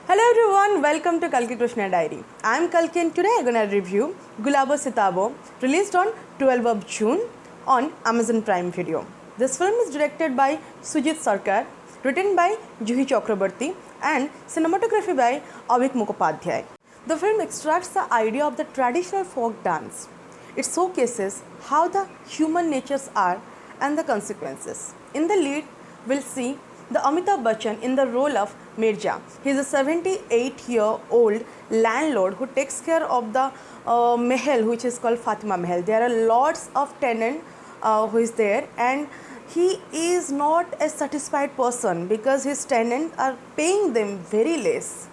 Hello everyone, welcome to Kalki Krishna Diary. I am Kalki and today I am going to review Gulabo Sitabo, released on 12th of June on Amazon Prime Video. This film is directed by Sujit Sarkar, written by Juhi Chakrabarti and cinematography by Avik Mukhopadhyay. The film extracts the idea of the traditional folk dance. It showcases how the human natures are and the consequences. In the lead, we'll see the Amitabh Bachchan in the role of Mirja. He is a 78-year-old landlord who takes care of the Mahal, which is called Fatima Mahal. There are lots of tenants who is there, and he is not a satisfied person because his tenants are paying them very less,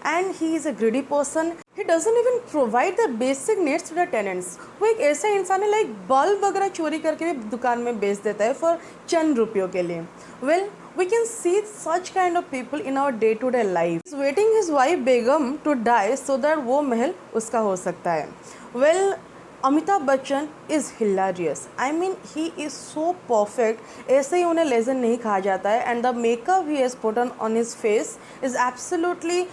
and he is a greedy person. He doesn't even provide the basic needs to the tenants. वो एक ऐसा इंसान है like bulb वगैरह चोरी करके भी दुकान में बेच देता है फॉर चंद रुपयों के लिए. Well, we can see such kind of people in our day-to-day life. He's waiting his wife Begum to die so that वो महल उसका हो सकता है. Well, Amitabh Bachchan is hilarious. I mean, he is so perfect. ऐसे ही उन्हें lesion नहीं कहा जाता है. And the makeup he has put on his face is absolutely,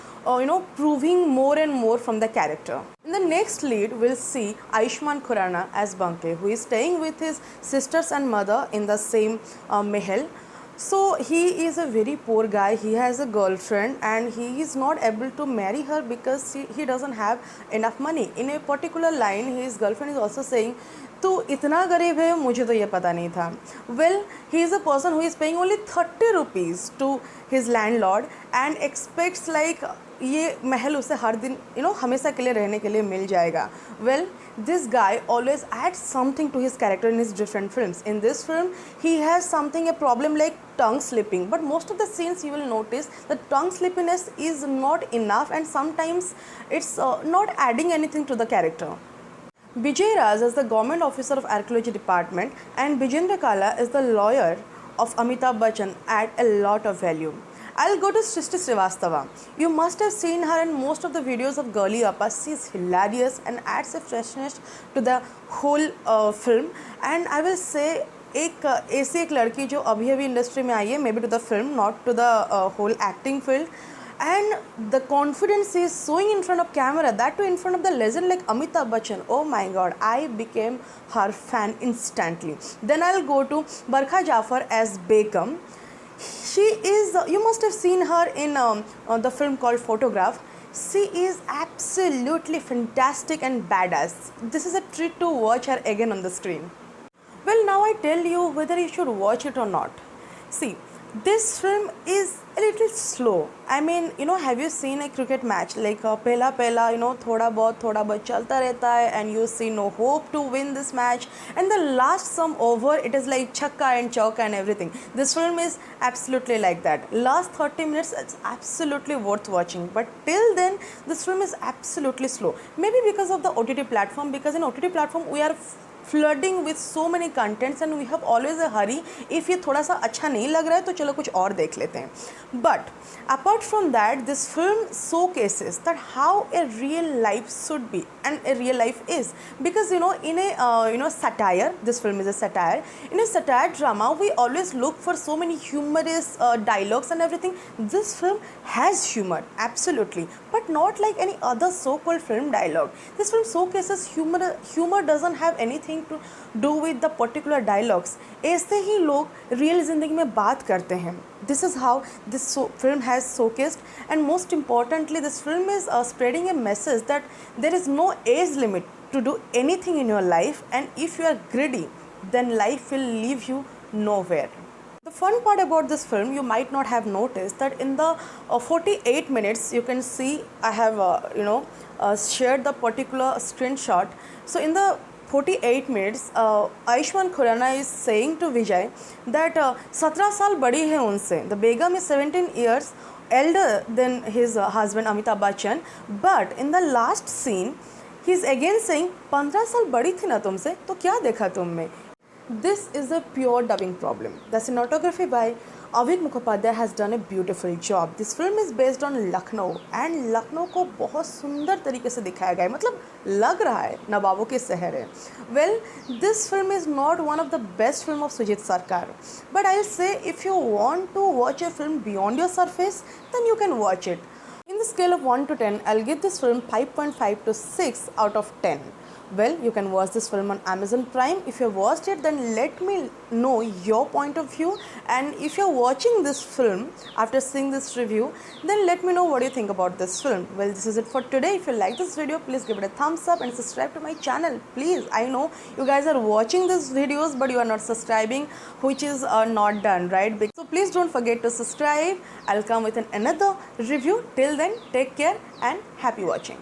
proving more and more from the character. In the next lead, we'll see Ayushmann Khurrana as Banke, who is staying with his sisters and mother in the same mahal. So he is a very poor guy. He has a girlfriend and he is not able to marry her because he doesn't have enough money. In a particular line, his girlfriend is also saying, "तू इतना गरीब है, मुझे तो ये पता नहीं था." Well, he is a person who is paying only 30 rupees to his landlord and expects like ये महल उसे हर दिन हमेशा के लिए रहने के लिए मिल जाएगा. Well, this guy always adds something to his character in his different films. In this film, he has a problem like tongue slipping, but most of the scenes you will notice the tongue slippiness is not enough and sometimes it's not adding anything to the character. Vijay Raj is the government officer of archaeology department and Bijendra Kala is the lawyer of Amitabh Bachchan add a lot of value. I'll go to Srishti Srivastava. You must have seen her in most of the videos of Girly Appa. She is hilarious and adds a freshness to the whole film. And I will say एक ऐसी एक लड़की जो अभी अभी industry में आई है, maybe to the film not to the whole acting field, and the confidence is showing in front of camera, that too in front of the legend like Amitabh Bachchan. Oh my god, I became her fan instantly. Then I'll go to Barkha Jafar as Begum. She is, you must have seen her in the film called Photograph. She is absolutely fantastic and badass. This is a treat to watch her again on the screen. Well, now I tell you whether you should watch it or not. See, this film is a little slow. I mean, have you seen a cricket match? Like पहला थोड़ा बहुत चलता रहता है and you see no hope to win this match, and the last some over it is like chakka and chowka and everything. This film is absolutely like that. Last 30 minutes it's absolutely worth watching, but till then this film is absolutely slow. Maybe because of the OTT platform, because in OTT platform we are flooding with so many contents and we have always a hurry. If ये थोड़ा सा अच्छा नहीं लग रहा है तो चलो कुछ और देख लेते हैं. But apart from that, this film showcases that how a real life should be and a real life is, because in a satire, this film is a satire. In a satire drama, we always look for so many humorous dialogues and everything. This film has humor, absolutely, but not like any other so-called film dialogue. This film showcases humor. Humor doesn't have anything to do with the particular dialogues. ऐसे ही लोग real ज़िंदगी में बात करते हैं. This is how this film has showcased, and most importantly, this film is spreading a message that there is no age limit to do anything in your life, and if you are greedy, then life will leave you nowhere. The fun part about this film, you might not have noticed that in the 48 minutes, you can see I have shared the particular screenshot. So in the 48 minutes, Ayushmann Khurrana is saying to Vijay that 17 साल बड़ी है उनसे. The Begum is 17 years elder than his husband Amitabh Bachchan, but in the last scene, he is again saying 15 साल बड़ी थी ना तुमसे, तो क्या देखा तुम में. This is a pure dubbing problem. The cinematography by Avik Mukhopadhyay has done a beautiful job. This film is based on Lucknow and Lucknow को बहुत सुंदर तरीके से दिखाया गया है. मतलब लग रहा है नवाबों के शहर है. Well, this film is not one of the best film of Sujit Sarkar, but I'll say if you want to watch a film beyond your surface, then you can watch it. In the scale of 1 to 10, I'll give this film 5.5 to 6 out of 10. Well, you can watch this film on Amazon Prime. If you have watched it, then let me know your point of view. And if you're watching this film after seeing this review, then let me know what you think about this film. Well, this is it for today. If you like this video, please give it a thumbs up and subscribe to my channel. Please, I know you guys are watching these videos, but you are not subscribing, which is not done, right? So please don't forget to subscribe. I'll come with another review. Till then, take care and happy watching.